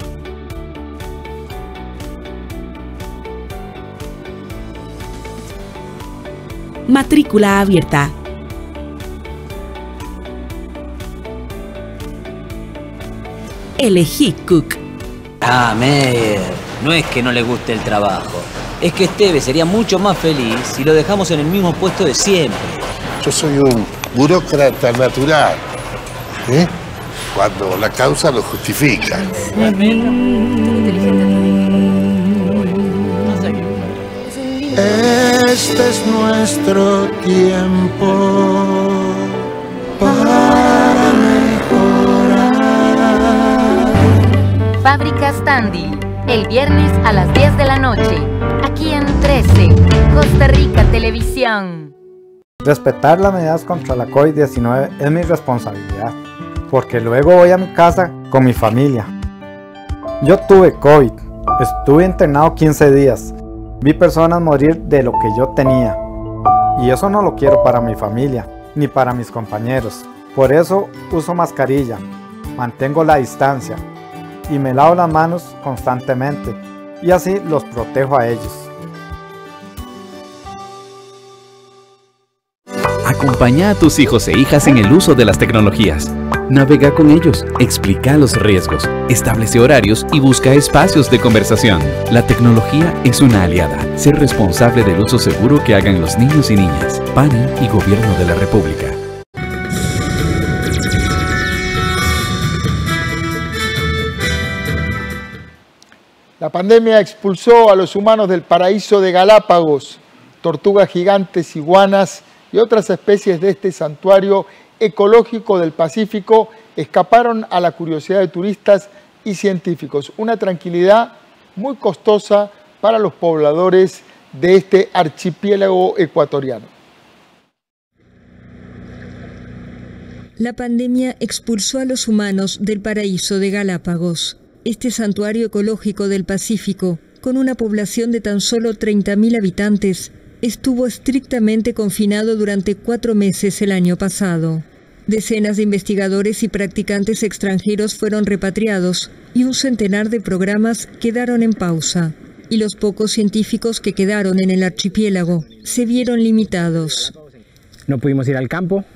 Matrícula abierta. Elegí CUC. Ah, Meyer, no es que no le guste el trabajo. Es que Esteve sería mucho más feliz si lo dejamos en el mismo puesto de siempre. Yo soy un burócrata natural, cuando la causa lo justifica. Este es nuestro tiempo para mejorar. Fábricas Tandil, el viernes a las 10 de la noche, aquí en 13, Costa Rica Televisión. Respetar las medidas contra la COVID-19 es mi responsabilidad, porque luego voy a mi casa con mi familia. Yo tuve COVID, estuve internado 15 días, vi personas morir de lo que yo tenía, y eso no lo quiero para mi familia, ni para mis compañeros. Por eso uso mascarilla, mantengo la distancia, y me lavo las manos constantemente, y así los protejo a ellos. Acompaña a tus hijos e hijas en el uso de las tecnologías. Navega con ellos, explica los riesgos, establece horarios y busca espacios de conversación. La tecnología es una aliada. Sé responsable del uso seguro que hagan los niños y niñas. PANI y Gobierno de la República. La pandemia expulsó a los humanos del paraíso de Galápagos. Tortugas gigantes, iguanas y otras especies de este santuario ecológico del Pacífico escaparon a la curiosidad de turistas y científicos. Una tranquilidad muy costosa para los pobladores de este archipiélago ecuatoriano. La pandemia expulsó a los humanos del paraíso de Galápagos. Este santuario ecológico del Pacífico, con una población de tan solo 30.000 habitantes, estuvo estrictamente confinado durante 4 meses el año pasado. Decenas de investigadores y practicantes extranjeros fueron repatriados y un centenar de programas quedaron en pausa. Y los pocos científicos que quedaron en el archipiélago se vieron limitados. No pudimos ir al campo.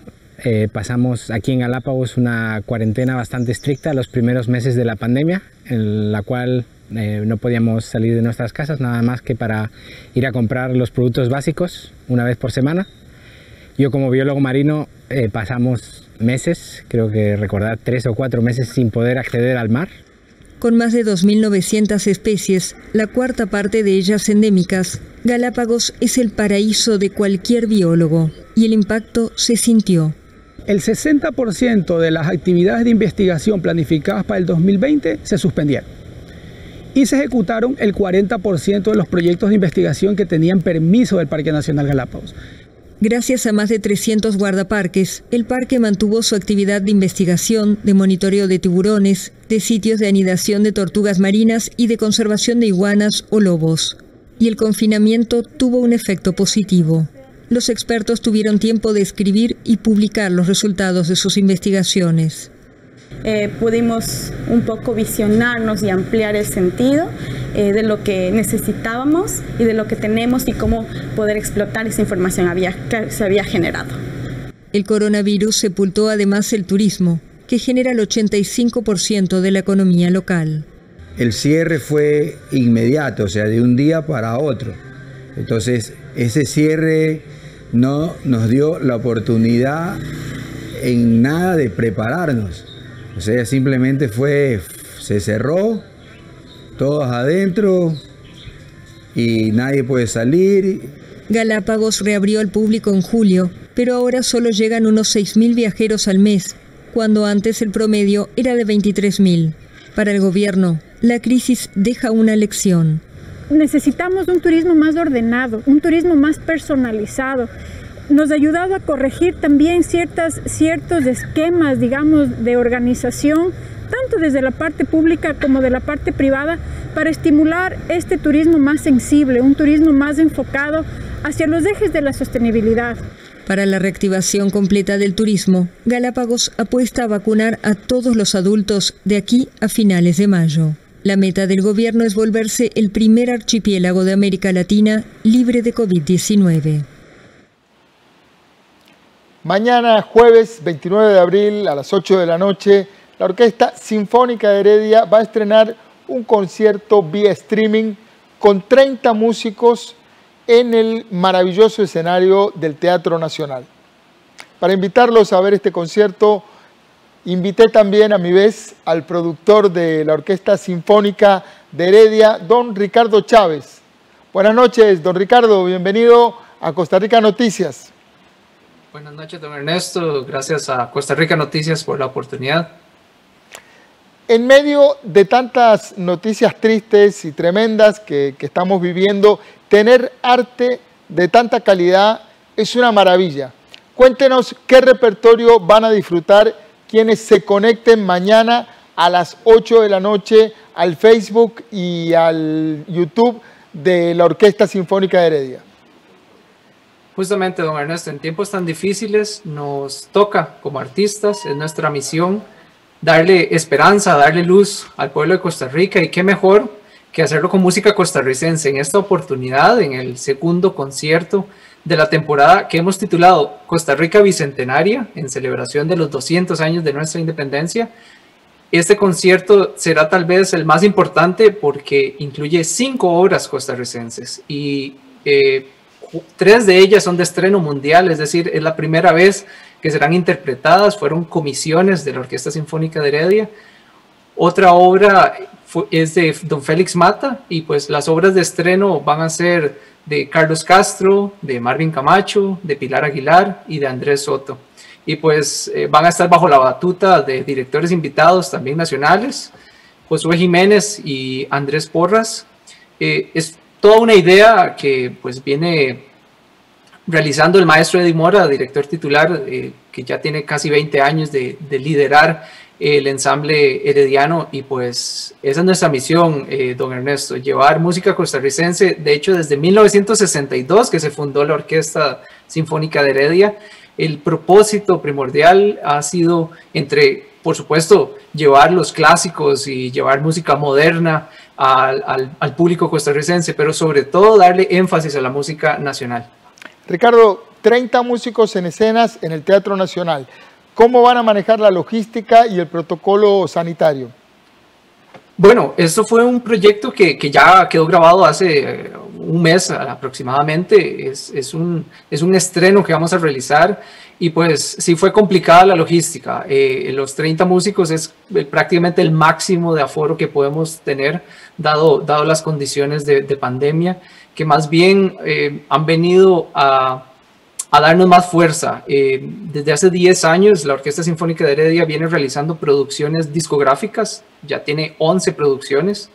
Pasamos aquí en Galápagos una cuarentena bastante estricta los primeros meses de la pandemia, en la cual no podíamos salir de nuestras casas nada más que para ir a comprar los productos básicos una vez por semana. Yo como biólogo marino pasamos meses, creo que recordar 3 o 4 meses sin poder acceder al mar. Con más de 2.900 especies, la cuarta parte de ellas endémicas, Galápagos es el paraíso de cualquier biólogo y el impacto se sintió. El 60% de las actividades de investigación planificadas para el 2020 se suspendieron y se ejecutaron el 40% de los proyectos de investigación que tenían permiso del Parque Nacional Galápagos. Gracias a más de 300 guardaparques, el parque mantuvo su actividad de investigación, de monitoreo de tiburones, de sitios de anidación de tortugas marinas y de conservación de iguanas o lobos. Y el confinamiento tuvo un efecto positivo. Los expertos tuvieron tiempo de escribir y publicar los resultados de sus investigaciones. Pudimos un poco visionarnos y ampliar el sentido de lo que necesitábamos y de lo que tenemos y cómo poder explotar esa información que se había generado. El coronavirus sepultó además el turismo, que genera el 85% de la economía local. El cierre fue inmediato, o sea, de un día para otro. Entonces, ese cierre no nos dio la oportunidad en nada de prepararnos. O sea, simplemente se cerró, todos adentro y nadie puede salir. Galápagos reabrió al público en julio, pero ahora solo llegan unos 6.000 viajeros al mes, cuando antes el promedio era de 23.000. Para el gobierno, la crisis deja una lección. Necesitamos un turismo más ordenado, un turismo más personalizado. Nos ha ayudado a corregir también ciertos esquemas, digamos, de organización, tanto desde la parte pública como de la parte privada, para estimular este turismo más sensible, un turismo más enfocado hacia los ejes de la sostenibilidad. Para la reactivación completa del turismo, Galápagos apuesta a vacunar a todos los adultos de aquí a finales de mayo. La meta del gobierno es volverse el primer archipiélago de América Latina libre de COVID-19. Mañana, jueves 29 de abril, a las 8 de la noche, la Orquesta Sinfónica de Heredia va a estrenar un concierto vía streaming con 30 músicos en el maravilloso escenario del Teatro Nacional. Para invitarlos a ver este concierto, invité también a mi vez al productor de la Orquesta Sinfónica de Heredia, don Ricardo Chávez. Buenas noches, don Ricardo, bienvenido a Costa Rica Noticias. Buenas noches, don Ernesto. Gracias a Costa Rica Noticias por la oportunidad. En medio de tantas noticias tristes y tremendas que estamos viviendo, tener arte de tanta calidad es una maravilla. Cuéntenos qué repertorio van a disfrutar quienes se conecten mañana a las 8 de la noche al Facebook y al YouTube de la Orquesta Sinfónica de Heredia. Justamente, don Ernesto, en tiempos tan difíciles nos toca como artistas, es nuestra misión darle esperanza, darle luz al pueblo de Costa Rica, y qué mejor que hacerlo con música costarricense en esta oportunidad, en el segundo concierto de la temporada que hemos titulado Costa Rica Bicentenaria, en celebración de los 200 años de nuestra independencia. Este concierto será tal vez el más importante porque incluye 5 obras costarricenses y 3 de ellas son de estreno mundial, es decir, es la primera vez que serán interpretadas, fueron comisiones de la Orquesta Sinfónica de Heredia. Otra obra es de don Félix Mata, y pues las obras de estreno van a ser de Carlos Castro, de Marvin Camacho, de Pilar Aguilar y de Andrés Soto. Y pues van a estar bajo la batuta de directores invitados también nacionales, Josué Jiménez y Andrés Porras. Es toda una idea que pues viene realizando el maestro Eddie Mora, director titular, que ya tiene casi 20 años de liderar el ensamble herediano, y pues esa es nuestra misión, don Ernesto, llevar música costarricense. De hecho, desde 1962 que se fundó la Orquesta Sinfónica de Heredia, el propósito primordial ha sido, por supuesto, llevar los clásicos y llevar música moderna al público costarricense, pero sobre todo darle énfasis a la música nacional. Ricardo, 30 músicos en escenas en el Teatro Nacional. ¿Cómo van a manejar la logística y el protocolo sanitario? Bueno, esto fue un proyecto que ya quedó grabado hace un mes aproximadamente. Es un estreno que vamos a realizar, y pues sí fue complicada la logística. Los 30 músicos es prácticamente el máximo de aforo que podemos tener, dado las condiciones de pandemia, que más bien han venido a darnos más fuerza. Desde hace 10 años la Orquesta Sinfónica de Heredia viene realizando producciones discográficas, ya tiene 11 producciones,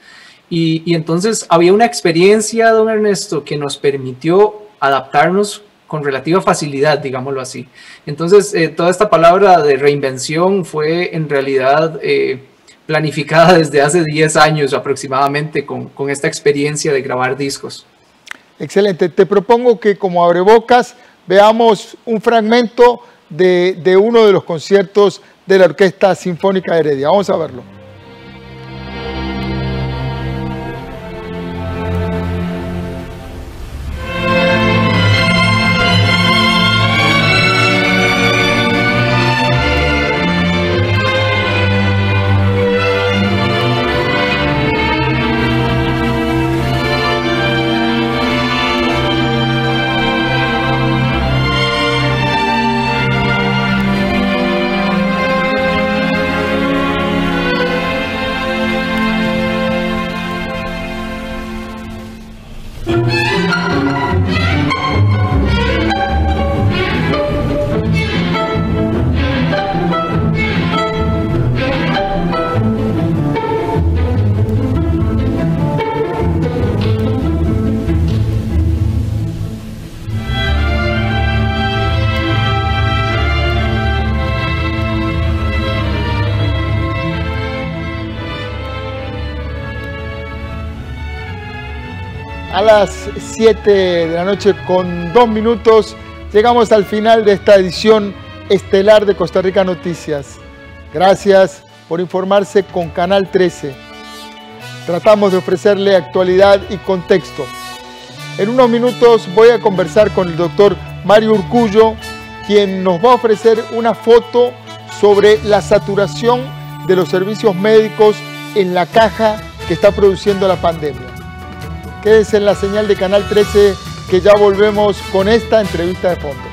y entonces había una experiencia, don Ernesto, que nos permitió adaptarnos con relativa facilidad, digámoslo así. Entonces toda esta palabra de reinvención fue en realidad planificada desde hace 10 años aproximadamente, con esta experiencia de grabar discos. Excelente. Te propongo que como abrebocas veamos un fragmento de uno de los conciertos de la Orquesta Sinfónica de Heredia. Vamos a verlo. A las 7 de la noche con 2 minutos llegamos al final de esta edición estelar de Costa Rica Noticias. Gracias por informarse con Canal 13. Tratamos de ofrecerle actualidad y contexto. En unos minutos voy a conversar con el doctor Mario Urcullo, quien nos va a ofrecer una foto sobre la saturación de los servicios médicos en la caja que está produciendo la pandemia. Quédense en la señal de Canal 13, que ya volvemos con esta entrevista de fondo.